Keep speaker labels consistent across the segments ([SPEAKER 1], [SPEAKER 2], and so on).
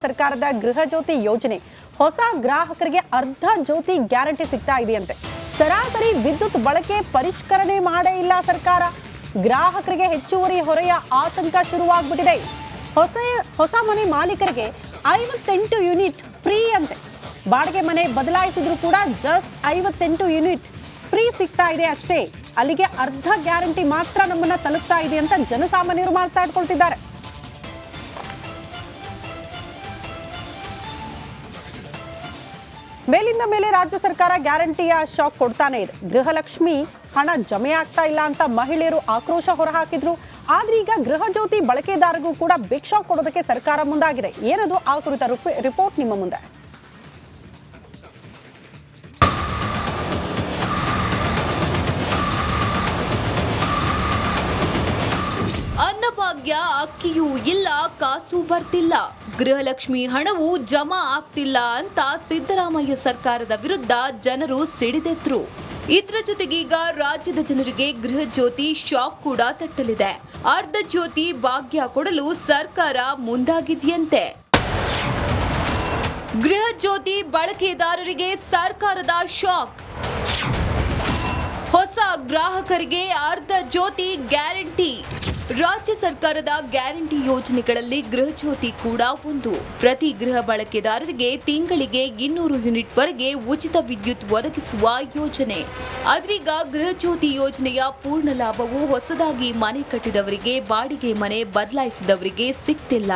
[SPEAKER 1] ಸರ್ಕಾರದ ಗೃಹ ಜ್ಯೋತಿ ಯೋಜನೆ ಹೊಸ ಗ್ರಾಹಕರಿಗೆ ಅರ್ಧ ಜ್ಯೋತಿ ಗ್ಯಾರಂಟಿ ಸಿಗ್ತಾ ಇದೆಯಂತೆ. ಸರಾಸರಿ ವಿದ್ಯುತ್ ಬಳಕೆ ಪರಿಷ್ಕರಣೆ ಮಾಡೇ ಇಲ್ಲ ಸರ್ಕಾರ. ಗ್ರಾಹಕರಿಗೆ ಹೆಚ್ಚುವರಿ ಹೊರೆಯ ಆತಂಕ ಶುರುವಾಗ್ಬಿಟ್ಟಿದೆ. ಹೊಸ ಮನೆ ಮಾಲೀಕರಿಗೆ 58 ಯೂನಿಟ್ ಫ್ರೀ ಅಂತೆ. ಬಾಡಿಗೆ ಮನೆ ಬದಲಾಯಿಸಿದ್ರು ಕೂಡ ಜಸ್ಟ್ 58 ಯೂನಿಟ್ ಫ್ರೀ ಸಿಗ್ತಾ ಇದೆ ಅಷ್ಟೇ. ಅಲ್ಲಿಗೆ ಅರ್ಧ ಗ್ಯಾರಂಟಿ ಮಾತ್ರ ನಮ್ಮನ್ನ ತಲುಪ್ತಾ ಇದೆ ಅಂತ ಜನಸಾಮಾನ್ಯರು ಮಾತಾಡ್ಕೊಳ್ತಿದ್ದಾರೆ. ಮೇಲಿಂದ ಮೇಲೆ ರಾಜ್ಯ ಸರ್ಕಾರ ಗ್ಯಾರಂಟಿಯ ಶಾಕ್ ಕೊಡ್ತಾನೆ ಇದೆ. ಗೃಹಲಕ್ಷ್ಮಿ ಹಣ ಜಮೆ ಆಗ್ತಾ ಇಲ್ಲ ಅಂತ ಮಹಿಳೆಯರು ಆಕ್ರೋಶ ಹೊರಹಾಕಿದ್ರು. ಆದ್ರೆ ಈಗ ಗೃಹ ಜ್ಯೋತಿ ಬಳಕೆದಾರರಿಗೂ ಕೂಡ ಬಿಗ್ ಶಾಕ್ ಕೊಡೋದಕ್ಕೆ ಸರ್ಕಾರ ಮುಂದಾಗಿದೆ. ಏನದು ಆ ಕುರಿತ ರಿಪೋರ್ಟ್ ನಿಮ್ಮ ಮುಂದೆ.
[SPEAKER 2] ಅನ್ನಭಾಗ್ಯ ಅಕ್ಕಿಯೂ ಇಲ್ಲ, ಕಾಸು ಬರ್ತಿಲ್ಲ, ಗೃಹಲಕ್ಷ್ಮಿ ಹಣವು ಜಮಾ ಆಗ್ತಿಲ್ಲ ಅಂತ ಸಿದ್ದರಾಮಯ್ಯ ಸರ್ಕಾರದ ವಿರುದ್ಧ ಜನರು ಸಿಡಿದೆದ್ರು. ಇದರ ಜೊತೆಗೀಗ ರಾಜ್ಯದ ಜನರಿಗೆ ಗೃಹ ಜ್ಯೋತಿ ಶಾಕ್ ಕೂಡ ತಟ್ಟಲಿದೆ. ಅರ್ಧ ಜ್ಯೋತಿ ಭಾಗ್ಯ ಕೊಡಲು ಸರ್ಕಾರ ಮುಂದಾಗಿದೆಯಂತೆ. ಗೃಹ ಜ್ಯೋತಿ ಬಳಕೆದಾರರಿಗೆ ಸರ್ಕಾರದ ಶಾಕ್. ಹೊಸ ಗ್ರಾಹಕರಿಗೆ ಅರ್ಧ ಜ್ಯೋತಿ ಗ್ಯಾರಂಟಿ. ರಾಜ್ಯ ಸರ್ಕಾರದ ಗ್ಯಾರಂಟಿ ಯೋಜನೆಗಳಲ್ಲಿ ಗೃಹ ಜ್ಯೋತಿ ಕೂಡ ಒಂದು. ಪ್ರತಿ ಗೃಹ ಬಳಕೆದಾರರಿಗೆ ತಿಂಗಳಿಗೆ 200 ಯೂನಿಟ್ ವರೆಗೆ ಉಚಿತ ವಿದ್ಯುತ್ ಒದಗಿಸುವ ಯೋಜನೆ. ಆದ್ರೀಗ ಗೃಹ ಜ್ಯೋತಿ ಯೋಜನೆಯ ಪೂರ್ಣ ಲಾಭವು ಹೊಸದಾಗಿ ಮನೆ ಕಟ್ಟಿದವರಿಗೆ, ಬಾಡಿಗೆ ಮನೆ ಬದಲಾಯಿಸಿದವರಿಗೆ ಸಿಗ್ತಿಲ್ಲ.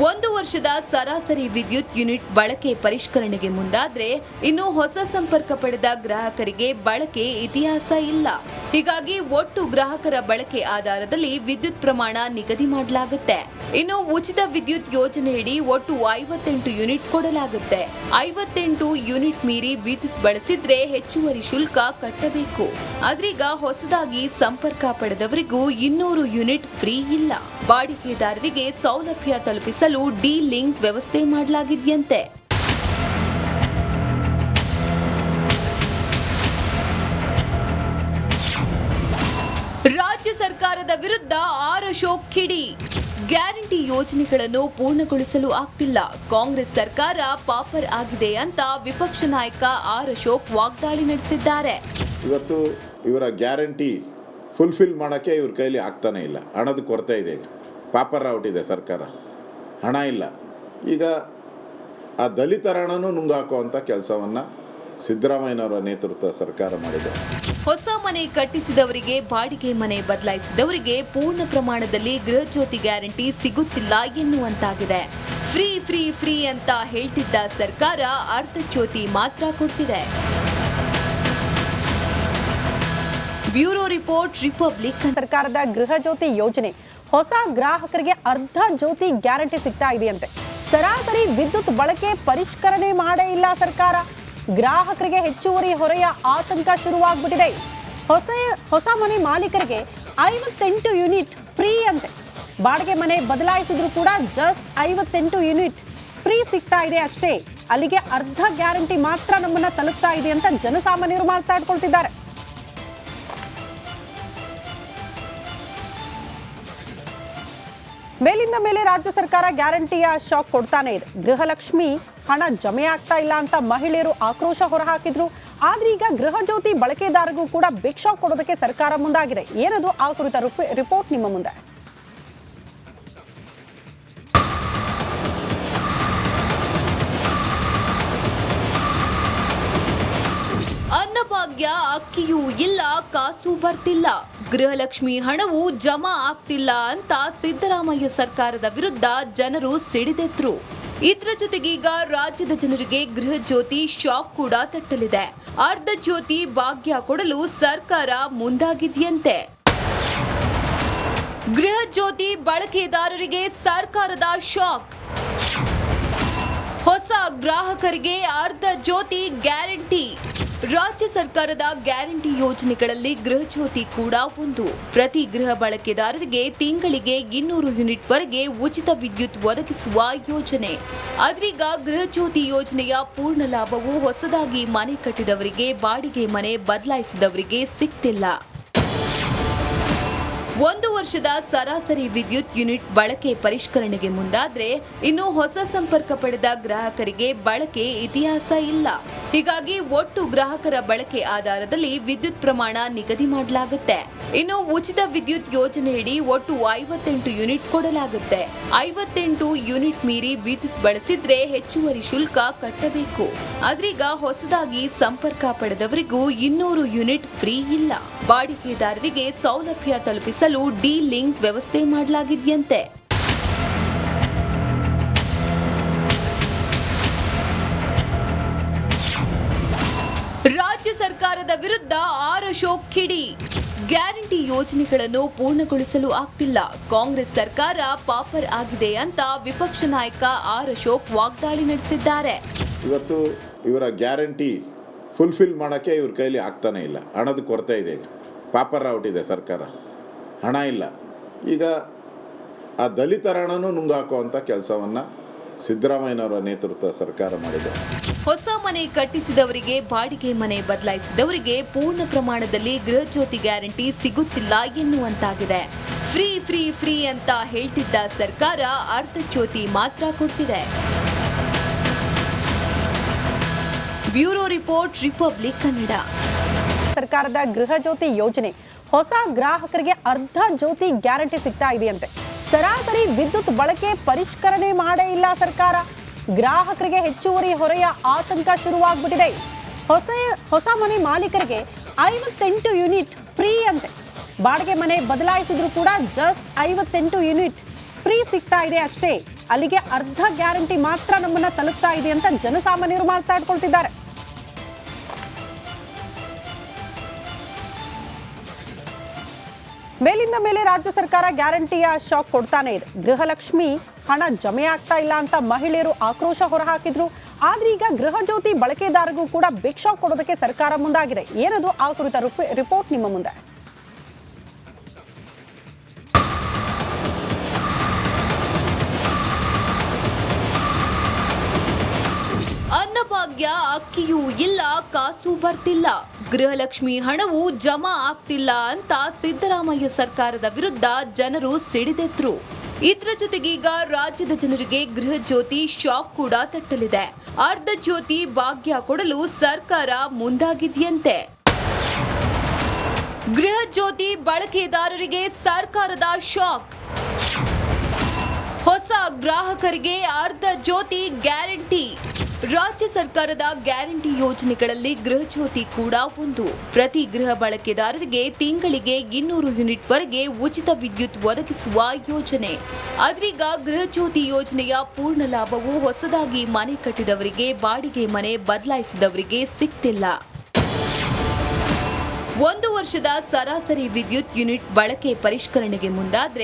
[SPEAKER 2] 1 ವರ್ಷದ ಸರಾಸರಿ ವಿದ್ಯುತ್ ಯೂನಿಟ್ ಬಳಕೆ ಪರಿಷ್ಕರಣೆಗೆ ಮುಂದಾದ್ರೆ ಇನ್ನು ಹೊಸ ಸಂಪರ್ಕ ಪಡೆದ ಗ್ರಾಹಕರಿಗೆ ಬಳಕೆ ಇತಿಹಾಸ ಇಲ್ಲ. ಹೀಗಾಗಿ ಒಟ್ಟು ಗ್ರಾಹಕರ ಬಳಕೆ ಆಧಾರದಲ್ಲಿ ವಿದ್ಯುತ್ ಪ್ರಮಾಣ ನಿಗದಿ ಮಾಡಲಾಗುತ್ತೆ. ಇನ್ನು ಉಚಿತ ವಿದ್ಯುತ್ ಯೋಜನೆಯಡಿ ಒಟ್ಟು 58 ಯೂನಿಟ್ ಕೊಡಲಾಗುತ್ತೆ. 58 ಯೂನಿಟ್ ಮೀರಿ ವಿದ್ಯುತ್ ಬಳಸಿದ್ರೆ ಹೆಚ್ಚುವರಿ ಶುಲ್ಕ ಕಟ್ಟಬೇಕು. ಆದ್ರೀಗ ಹೊಸದಾಗಿ ಸಂಪರ್ಕ ಪಡೆದವರಿಗೂ 200 ಯೂನಿಟ್ ಫ್ರೀ ಇಲ್ಲ. ಬಾಡಿಗೆದಾರರಿಗೆ ಸೌಲಭ್ಯ ತಲುಪಿಸಲು ಡಿ ಲಿಂಕ್ ವ್ಯವಸ್ಥೆ ಮಾಡಲಾಗಿದೆಯಂತೆ. ರಾಜ್ಯ ಸರ್ಕಾರದ ವಿರುದ್ಧ ಆರ್ ಅಶೋಕ್ ಕಿಡಿ. ಗ್ಯಾರಂಟಿ ಯೋಜನೆಗಳನ್ನು ಪೂರ್ಣಗೊಳಿಸಲು ಆಗ್ತಿಲ್ಲ, ಕಾಂಗ್ರೆಸ್ ಸರ್ಕಾರ ಪಾಪರ್ ಆಗಿದೆ ಅಂತ ವಿಪಕ್ಷ ನಾಯಕ ಆರ್ ಅಶೋಕ್ ವಾಗ್ದಾಳಿ ನಡೆಸಿದ್ದಾರೆ.
[SPEAKER 3] ಇವತ್ತು ಇವರ ಗ್ಯಾರಂಟಿ ಫುಲ್ಫಿಲ್ ಮಾಡೋಕ್ಕೆ ಇವ್ರ ಕೈಲಿ ಆಗ್ತಾನೆ ಇಲ್ಲ. ಹಣದ ಕೊರತೆ ಇದೆ. ಪಾಪರ್ ಔಟಿದೆ ಸರ್ಕಾರ, ಹಣ ಇಲ್ಲ. ಈಗ ಆ ದಲಿತರ ಹಣನೂ ನುಂಗಾಕುವಂಥ ಕೆಲಸವನ್ನು ಸಿದ್ದರಾಮಯ್ಯನವರ ನೇತೃತ್ವ ಸರ್ಕಾರ ಮಾಡಿದೆ.
[SPEAKER 2] ಹೊಸ ಮನೆ ಕಟ್ಟಿಸಿದವರಿಗೆ, ಬಾಡಿಗೆ ಮನೆ ಬದಲಾಯಿಸಿದವರಿಗೆ ಪೂರ್ಣ ಪ್ರಮಾಣದಲ್ಲಿ ಗೃಹ ಜ್ಯೋತಿ ಗ್ಯಾರಂಟಿ ಸಿಗುತ್ತಿಲ್ಲ ಎನ್ನುವಂತಾಗಿದೆ. ಫ್ರೀ ಫ್ರೀ ಫ್ರೀ ಅಂತ ಹೇಳ್ತಿದ್ದ ಸರ್ಕಾರ ಅರ್ಧ ಜ್ಯೋತಿ ಮಾತ್ರ ಕೊಡ್ತಿದೆ. Bureau report, republic.
[SPEAKER 1] ಸರ್ಕಾರದ ಗೃಹ ಜ್ಯೋತಿ ಯೋಜನೆ ಹೊಸ ಗ್ರಾಹಕರಿಗೆ ಅರ್ಧ ಜ್ಯೋತಿ ಗ್ಯಾರಂಟಿ ಸಿಗ್ತಾ ಇದೆಯಂತೆ. ಸರಾಸರಿ ವಿದ್ಯುತ್ ಬಳಕೆ ಪರಿಷ್ಕರಣೆ ಮಾಡೇ ಇಲ್ಲ ಸರ್ಕಾರ. ಗ್ರಾಹಕರಿಗೆ ಹೆಚ್ಚುವರಿ ಹೊರೆಯ ಆತಂಕ ಶುರುವಾಗ್ಬಿಟ್ಟಿದೆ. ಹೊಸ ಮನೆ ಮಾಲೀಕರಿಗೆ 58 ಯೂನಿಟ್ ಫ್ರೀ ಅಂತೆ. ಬಾಡಿಗೆ ಮನೆ ಬದಲಾಯಿಸಿದ್ರು ಕೂಡ ಜಸ್ಟ್ 58 ಯೂನಿಟ್ ಫ್ರೀ ಸಿಗ್ತಾ ಇದೆ ಅಷ್ಟೇ. ಅಲ್ಲಿಗೆ ಅರ್ಧ ಗ್ಯಾರಂಟಿ ಮಾತ್ರ ನಮ್ಮನ್ನ ತಲುಪ್ತಾ ಇದೆ ಅಂತ ಜನಸಾಮಾನ್ಯರು ಮಾತಾಡ್ಕೊಳ್ತಿದ್ದಾರೆ. ಮೇಲಿಂದ ಮೇಲೆ ರಾಜ್ಯ ಸರ್ಕಾರ ಗ್ಯಾರಂಟಿಯ ಶಾಕ್ ಕೊಡ್ತಾನೆ ಇದೆ. ಗೃಹಲಕ್ಷ್ಮಿ ಹಣ ಜಮೆ ಆಗ್ತಾ ಇಲ್ಲ ಅಂತ ಮಹಿಳೆಯರು ಆಕ್ರೋಶ ಹೊರಹಾಕಿದ್ರು. ಆದ್ರೆ ಈಗ ಗೃಹ ಜ್ಯೋತಿ ಬಳಕೆದಾರರಿಗೂ ಕೂಡ ಬಿಗ್ ಶಾಕ್ ಕೊಡೋದಕ್ಕೆ ಸರ್ಕಾರ ಮುಂದಾಗಿದೆ. ಏನದು ಆ ಕುರಿತ ರಿಪೋರ್ಟ್ ನಿಮ್ಮ ಮುಂದೆ.
[SPEAKER 2] ಅನ್ನಭಾಗ್ಯ ಅಕ್ಕಿಯೂ ಇಲ್ಲ, ಕಾಸು ಬರ್ತಿಲ್ಲ, ಗೃಹಲಕ್ಷ್ಮಿ ಹಣವು ಜಮಾ ಆಗ್ತಿಲ್ಲ ಅಂತ ಸಿದ್ದರಾಮಯ್ಯ ಸರ್ಕಾರದ ವಿರುದ್ಧ ಜನರು ಸಿಡಿದೆದ್ರು. ಇದರ ಜೊತೆಗೀಗ ರಾಜ್ಯದ ಜನರಿಗೆ ಗೃಹ ಜ್ಯೋತಿ ಶಾಕ್ ಕೂಡ ತಟ್ಟಲಿದೆ. ಅರ್ಧ ಜ್ಯೋತಿ ಭಾಗ್ಯ ಕೊಡಲು ಸರ್ಕಾರ ಮುಂದಾಗಿದೆಯಂತೆ. ಗೃಹ ಜ್ಯೋತಿ ಬಳಕೆದಾರರಿಗೆ ಸರ್ಕಾರದ ಶಾಕ್. ಹೊಸ ಗ್ರಾಹಕರಿಗೆ ಅರ್ಧ ಜ್ಯೋತಿ ಗ್ಯಾರಂಟಿ. ರಾಜ್ಯ ಸರ್ಕಾರದ ಗ್ಯಾರಂಟಿ ಯೋಜನೆಗಳಲ್ಲಿ ಗೃಹ ಜ್ಯೋತಿ ಕೂಡ ಒಂದು. ಪ್ರತಿ ಗೃಹ ಬಳಕೆದಾರರಿಗೆ ತಿಂಗಳಿಗೆ 200 ಯೂನಿಟ್ ವರೆಗೆ ಉಚಿತ ವಿದ್ಯುತ್ ಒದಗಿಸುವ ಯೋಜನೆ. ಆದ್ರೀಗ ಗೃಹ ಜ್ಯೋತಿ ಯೋಜನೆಯ ಪೂರ್ಣ ಲಾಭವು ಹೊಸದಾಗಿ ಮನೆ ಕಟ್ಟಿದವರಿಗೆ, ಬಾಡಿಗೆ ಮನೆ ಬದಲಾಯಿಸಿದವರಿಗೆ ಸಿಗ್ತಿಲ್ಲ. 1 ವರ್ಷದ ಸರಾಸರಿ ವಿದ್ಯುತ್ ಯೂನಿಟ್ ಬಳಕೆ ಪರಿಷ್ಕರಣೆಗೆ ಮುಂದಾದ್ರೆ ಇನ್ನು ಹೊಸ ಸಂಪರ್ಕ ಪಡೆದ ಗ್ರಾಹಕರಿಗೆ ಬಳಕೆ ಇತಿಹಾಸ ಇಲ್ಲ. ಹೀಗಾಗಿ ಒಟ್ಟು ಗ್ರಾಹಕರ ಬಳಕೆ ಆಧಾರದಲ್ಲಿ ವಿದ್ಯುತ್ ಪ್ರಮಾಣ ನಿಗದಿ ಮಾಡಲಾಗುತ್ತೆ. ಇನ್ನು ಉಚಿತ ವಿದ್ಯುತ್ ಯೋಜನೆಯಡಿ ಒಟ್ಟು 58 ಯೂನಿಟ್ ಕೊಡಲಾಗುತ್ತೆ. 58 ಯೂನಿಟ್ ಮೀರಿ ವಿದ್ಯುತ್ ಬಳಸಿದ್ರೆ ಹೆಚ್ಚುವರಿ ಶುಲ್ಕ ಕಟ್ಟಬೇಕು. ಆದ್ರೀಗ ಹೊಸದಾಗಿ ಸಂಪರ್ಕ ಪಡೆದವರಿಗೂ 200 ಯೂನಿಟ್ ಫ್ರೀ ಇಲ್ಲ. ಬಾಡಿಗೆದಾರರಿಗೆ ಸೌಲಭ್ಯ ತಲುಪಿಸಲು ಡಿ ಲಿಂಕ್ ವ್ಯವಸ್ಥೆ ಮಾಡಲಾಗಿದೆಯಂತೆ. ರಾಜ್ಯ ಸರ್ಕಾರದ ವಿರುದ್ಧ ಆರ್ ಅಶೋಕ್ ಕಿಡಿ. ಗ್ಯಾರಂಟಿ ಯೋಜನೆಗಳನ್ನು ಪೂರ್ಣಗೊಳಿಸಲು ಆಗ್ತಿಲ್ಲ, ಕಾಂಗ್ರೆಸ್ ಸರ್ಕಾರ ಪಾಪರ್ ಆಗಿದೆ ಅಂತ ವಿಪಕ್ಷ ನಾಯಕ ಆರ್ ಅಶೋಕ್ ವಾಗ್ದಾಳಿ ನಡೆಸಿದ್ದಾರೆ.
[SPEAKER 3] ಇವತ್ತು ಇವರ ಗ್ಯಾರಂಟಿ ಫುಲ್ಫಿಲ್ ಮಾಡೋಕ್ಕೆ ಇವ್ರ ಕೈಲಿ ಆಗ್ತಾನೆ ಇಲ್ಲ. ಹಣದ ಕೊರತೆ ಇದೆ. ಈಗ ಪಾಪರ್ ಔಟಿದೆ ಸರ್ಕಾರ, ಹಣ ಇಲ್ಲ. ಈಗ ಆ ದಲಿತರ ಹಣನೂ ನುಂಗಾಕುವಂಥ ಕೆಲಸವನ್ನು ಸಿದ್ದರಾಮಯ್ಯನವರ ನೇತೃತ್ವ ಸರ್ಕಾರ ಮಾಡಿದೆ.
[SPEAKER 2] ಹೊಸ ಮನೆ ಕಟ್ಟಿಸಿದವರಿಗೆ, ಬಾಡಿಗೆ ಮನೆ ಬದಲಾಯಿಸಿದವರಿಗೆ ಪೂರ್ಣ ಪ್ರಮಾಣದಲ್ಲಿ ಗೃಹ ಜ್ಯೋತಿ ಗ್ಯಾರಂಟಿ ಸಿಗುತ್ತಿಲ್ಲ ಎನ್ನುವಂತಾಗಿದೆ. ಫ್ರೀ ಫ್ರೀ ಫ್ರೀ ಅಂತ ಹೇಳ್ತಿದ್ದ ಸರ್ಕಾರ ಅರ್ಧ ಜ್ಯೋತಿ ಮಾತ್ರ ಕೊಡ್ತಿದೆ. Bureau report, republic Kannada.
[SPEAKER 1] ಸರ್ಕಾರದ ಗೃಹ ಜ್ಯೋತಿ ಯೋಜನೆ ಹೊಸ ಗ್ರಾಹಕರಿಗೆ ಅರ್ಧ ಜ್ಯೋತಿ ಗ್ಯಾರಂಟಿ ಸಿಗ್ತಾ ಇದೆಯಂತೆ. ಸರಾಸರಿ ವಿದ್ಯುತ್ ಬಳಕೆ ಪರಿಷ್ಕರಣೆ ಮಾಡೇ ಇಲ್ಲ ಸರ್ಕಾರ. ಗ್ರಾಹಕರಿಗೆ ಹೆಚ್ಚುವರಿ ಹೊರೆಯ ಆತಂಕ ಶುರುವಾಗ್ಬಿಟ್ಟಿದೆ. ಹೊಸ ಮನೆ ಮಾಲೀಕರಿಗೆ 58 ಯೂನಿಟ್ ಫ್ರೀ ಅಂತೆ. ಬಾಡಿಗೆ ಮನೆ ಬದಲಾಯಿಸಿದ್ರು ಕೂಡ ಜಸ್ಟ್ 58 ಯೂನಿಟ್ ಫ್ರೀ ಸಿಗ್ತಾ ಇದೆ ಅಷ್ಟೇ. ಅಲ್ಲಿಗೆ ಅರ್ಧ ಗ್ಯಾರಂಟಿ ಮಾತ್ರ ನಮ್ಮನ್ನ ತಲುಪ್ತಾ ಇದೆ ಅಂತ ಜನಸಾಮಾನ್ಯರು ಮಾತಾಡ್ಕೊಳ್ತಿದ್ದಾರೆ. ಮೇಲಿಂದ ಮೇಲೆ ರಾಜ್ಯ ಸರ್ಕಾರ ಗ್ಯಾರಂಟಿಯ ಶಾಕ್ ಕೊಡ್ತಾನೆ ಇದೆ. ಗೃಹಲಕ್ಷ್ಮಿ ಹಣ ಜಮೆ ಆಗ್ತಾ ಇಲ್ಲ ಅಂತ ಮಹಿಳೆಯರು ಆಕ್ರೋಶ ಹೊರಹಾಕಿದ್ರು. ಆದ್ರೆ ಈಗ ಗೃಹ ಜ್ಯೋತಿ ಬಳಕೆದಾರರಿಗೂ ಕೂಡ ಬಿಗ್ ಶಾಕ್ ಕೊಡೋದಕ್ಕೆ ಸರ್ಕಾರ ಮುಂದಾಗಿದೆ. ಏನದು ಆ ಕುರಿತ ರಿಪೋರ್ಟ್ ನಿಮ್ಮ ಮುಂದೆ.
[SPEAKER 2] ಅನ್ನಭಾಗ್ಯ ಅಕ್ಕಿಯೂ ಇಲ್ಲ, ಕಾಸು ಬರ್ತಿಲ್ಲ, ಗೃಹಲಕ್ಷ್ಮಿ ಹಣವು ಜಮಾ ಆಗ್ತಿಲ್ಲ ಅಂತ ಸಿದ್ದರಾಮಯ್ಯ ಸರ್ಕಾರದ ವಿರುದ್ಧ ಜನರು ಸಿಡಿದೆದ್ರು. ಇದರ ಜೊತೆಗೀಗ ರಾಜ್ಯದ ಜನರಿಗೆ ಗೃಹ ಜ್ಯೋತಿ ಶಾಕ್ ಕೂಡ ತಟ್ಟಲಿದೆ. ಅರ್ಧ ಜ್ಯೋತಿ ಭಾಗ್ಯ ಕೊಡಲು ಸರ್ಕಾರ ಮುಂದಾಗಿದೆಯಂತೆ. ಗೃಹ ಜ್ಯೋತಿ ಬಳಕೆದಾರರಿಗೆ ಸರ್ಕಾರದ ಶಾಕ್. ಹೊಸ ಗ್ರಾಹಕರಿಗೆ ಅರ್ಧ ಜ್ಯೋತಿ ಗ್ಯಾರಂಟಿ. ರಾಜ್ಯ ಸರ್ಕಾರದ ಗ್ಯಾರಂಟಿ ಯೋಜನೆಗಳಲ್ಲಿ ಗೃಹ ಜ್ಯೋತಿ ಕೂಡ ಒಂದು. ಪ್ರತಿ ಗೃಹ ಬಳಕೆದಾರರಿಗೆ ತಿಂಗಳಿಗೆ 200 ಯೂನಿಟ್ ವರೆಗೆ ಉಚಿತ ವಿದ್ಯುತ್ ಒದಗಿಸುವ ಯೋಜನೆ. ಆದ್ರೀಗ ಗೃಹ ಜ್ಯೋತಿ ಯೋಜನೆಯ ಪೂರ್ಣ ಲಾಭವು ಹೊಸದಾಗಿ ಮನೆ ಕಟ್ಟಿದವರಿಗೆ, ಬಾಡಿಗೆ ಮನೆ ಬದಲಾಯಿಸಿದವರಿಗೆ ಸಿಗ್ತಿಲ್ಲ. 1 ವರ್ಷದ ಸರಾಸರಿ ವಿದ್ಯುತ್ ಯೂನಿಟ್ ಬಳಕೆ ಪರಿಷ್ಕರಣೆಗೆ ಮುಂದಾದ್ರೆ